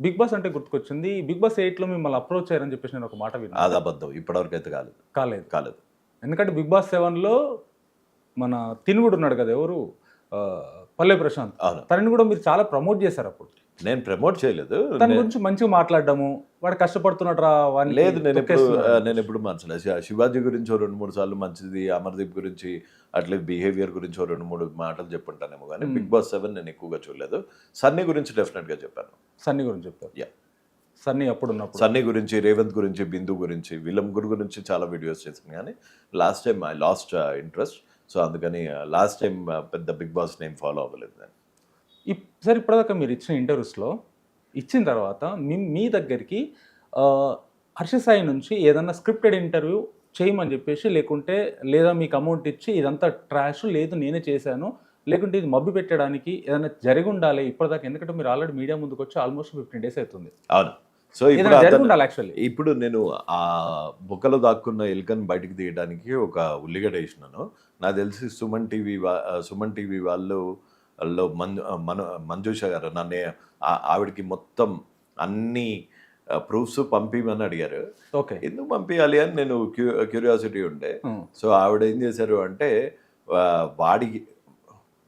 Big boss అంటే గుర్తుకొచ్చింది. Big boss 8లో మిమ్మల్ని అప్రోచ్ అయ్యారని చెప్పేసి నేను ఒక మాట విన్నాను. అది అబద్ధం. ఇప్పటివరకు అయితే కాలేదు. కాలేదు. కాలేదు. ఎందుకంటే బిగ్ బాస్ 7లో మన తినుగుడు ఉన్నాడు కదా! ఎవరు పల్లె ప్రశాంత్. అవును. తనని కూడా మీరు చాలా ప్రమోట్ చేశారు అప్పుడు. నేను ప్రమోట్ చేయలేదు. తన గురించి మంచిగా మాట్లాడడము, వాడు కష్టపడుతున్నాడురా వానికి లేదు తొక్కేస్తున్నాడు. నేను ఎప్పుడు మార్చలేదు. శివాజీ గురించి ఓ 2-3 సార్లు మంచిది, అమర్దీప్ గురించి అట్లే బిహేవియర్ గురించి ఓ 2-3 మాటలు చెప్పుంటానేమో కానీ బిగ్ బాస్ 7 నేను ఎక్కువగా చూడలేదు. సన్నీ గురించి డెఫినెట్గా చెప్పాను. సన్నీ గురించి చెప్తారు. యా. సన్నీ అప్పుడున్నప్పుడు. సన్నీ గురించి, రేవంత్ గురించి, బిందు గురించి, వీళ్ళ ముగ్గురు గురించి చాలా వీడియోస్ చేశాను కానీ last time I lost interest. So అందుకని లాస్ట్ టైం పెద్ద బిగ్ బాస్ నేమ్ ఫాలో అవ్వలేదు నేను. సరే ఇప్పటిదాకా మీరు ఇచ్చిన ఇంటర్వ్యూస్లో ఇచ్చిన తర్వాత మీ దగ్గరికి హర్ష సాయి నుంచి ఏదన్నా స్క్రిప్టెడ్ ఇంటర్వ్యూ చేయమని చెప్పేసి లేకుంటే లేదా మీకు అమౌంట్ ఇచ్చి ఇదంతా ట్రాష్ లేదు నేనే చేశాను లేకుంటే ఇది మబ్బి పెట్టడానికి ఏదైనా జరిగి ఉండాలి ఇప్పటిదాకా, ఎందుకంటే మీరు ఆల్రెడీ మీడియా ముందుకు వచ్చి ఆల్మోస్ట్ 15 days అవుతుంది. అవును. సో ఇప్పుడు నేను ఆ బుక్కలో దాక్కున్న ఎలుకను బయటికి తీయడానికి ఒక ఉల్లిగడ్డ వేసినాను. నాకు తెలిసి సుమన్ టీవీ వాళ్ళు మంజుష గారు నన్ను ఆవిడకి మొత్తం అన్ని ప్రూఫ్స్ పంపిమని అడిగారు. ఓకే. ఎందుకు పంపించాలి అని నేను క్యూరియాసిటీ ఉండే. సో ఆవిడ ఏం చేశారు అంటే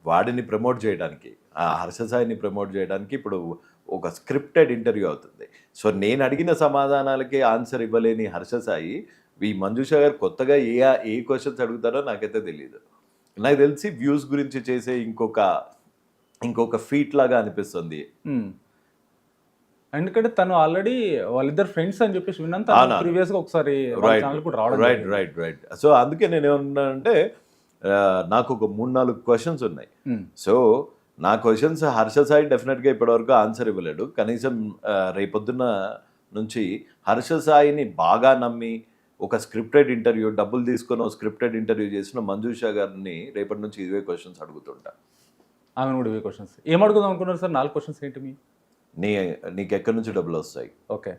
వాడిని ప్రమోట్ చేయడానికి, ఆ హర్ష సాయిని ప్రమోట్ చేయడానికి ఇప్పుడు ఒక స్క్రిప్టెడ్ ఇంటర్వ్యూ అవుతుంది. సో నేను అడిగిన సమాధానాలకి ఆన్సర్ ఇవ్వలేని హర్ష సాయి ఈ మంజుష గారు కొత్తగా ఏ క్వశ్చన్స్ అడుగుతారో నాకైతే తెలియదు. నాకు తెలిసి వ్యూస్ గురించి చేసే ఇంకొక ఫీట్ లాగా అనిపిస్తుంది. ఎందుకంటే తను ఆల్రెడీ వాళ్ళిద్దరు ఫ్రెండ్స్ అని చెప్పేసి విన్నంత ప్రీవియస్ గా ఒకసారి రైట్. సో అందుకే నేను ఏమన్నానంటే నాకు ఒక 3-4 క్వశ్చన్స్ ఉన్నాయి. సో నా క్వశ్చన్స్ హర్ష సాయి డెఫినెట్గా ఇప్పటివరకు ఆన్సర్ ఇవ్వలేడు. కనీసం రేపొద్దున నుంచి హర్ష సాయిని బాగా నమ్మి ఒక స్క్రిప్టెడ్ ఇంటర్వ్యూ డబ్బులు తీసుకొని ఒక స్క్రిప్టెడ్ ఇంటర్వ్యూ చేసిన మంజుష గారిని రేపటి నుంచి ఇవే క్వశ్చన్స్ అడుగుతుంటా. ఆమె కూడా ఇవే క్వశ్చన్స్ ఏం అడుగుదాం అనుకున్నారు సార్? 4 క్వశ్చన్స్ ఏంటి నీకు ఎక్కడి నుంచి డబ్బులు వస్తాయి? ఓకే.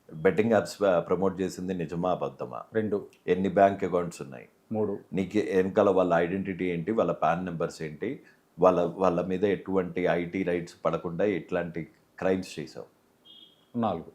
బెట్టింగ్ యాప్స్ ప్రమోట్ చేసింది నిజమా అబద్ధమా? 2. ఎన్ని బ్యాంక్ అకౌంట్స్ ఉన్నాయి? 3. నీకు వెనకాల వాళ్ళ ఐడెంటిటీ ఏంటి? వాళ్ళ పాన్ నెంబర్స్ ఏంటి? వాళ్ళ మీద ఎటువంటి ఐటీ రైట్స్ పడకుండా ఎట్లాంటి క్రైమ్స్ చేసావు? 4.